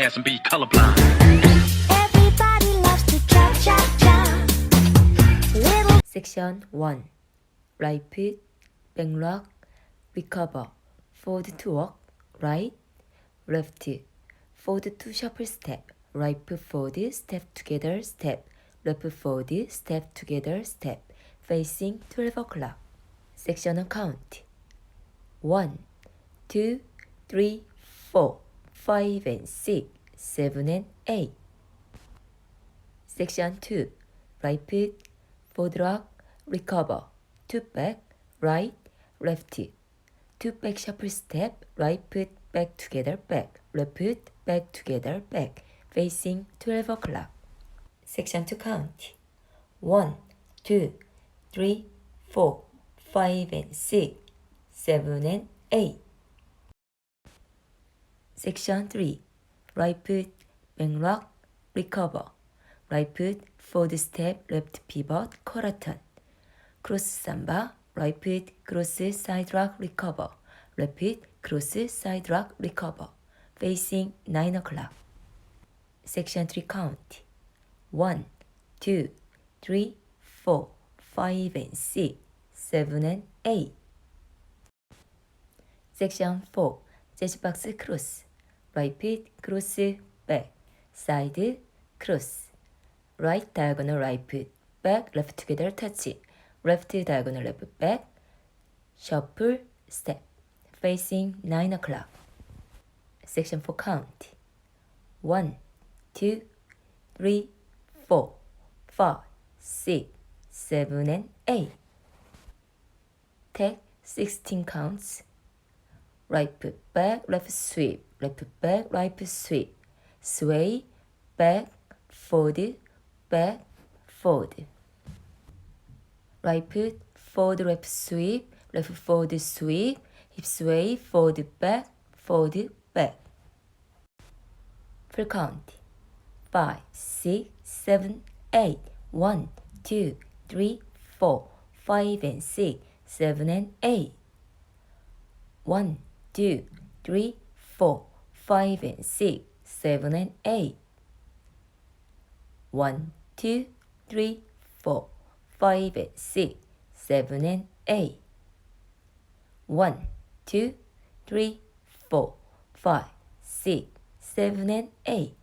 ass and be colorblind. Everybody loves to cha cha cha. Little Section 1. Right foot, back rock, recover, forward to walk, right, left, forward to shuffle step, right foot forward, step together, step, left foot forward, step together, step, facing 12 o'clock. Section count. 1, 2, 3, 4, 5 and 6, 7 and 8. Section 2. Right foot, forward rock, recover, two back, right, left, two back shuffle step, right foot back together, back, left foot back together, back, facing 12 o'clock. Section 2 count. 1, 2, 3, 4, 5 and 6, 7 and 8. Section 3. Right foot, back rock, recover, right foot, forward step, left pivot, quarter turn. Cross samba, right foot, cross side rock, recover, left foot, cross side rock, recover, facing 9 o'clock. Section 3 count. 1, 2, 3, 4, 5 and 6, 7 and 8. Section 4. Jazz box cross, right foot, cross, back, side, cross, right diagonal right foot, back, left together touch, left diagonal left back, shuffle, step, facing 9 o'clock. Section 4 count. 1, 2, 3, 4, 5, 6, 7 and 8. Take 16 counts. Right foot back, left sweep, left foot back, right foot sweep, sway, back, forward, back, forward. Right foot, forward, left sweep, left forward sweep, hip sway, forward, back, back. Full count. 5, 6, 7, 8. 1, 2, 3, 4, 5 and 6, 7 and 8. 1, 2, 3, 4, 5 and 6, 7 and 8. 1, 2, 3, 4, 5 and 6, 7 and 8. 1, 2, 3, 4, 5, 6, 7 and 8.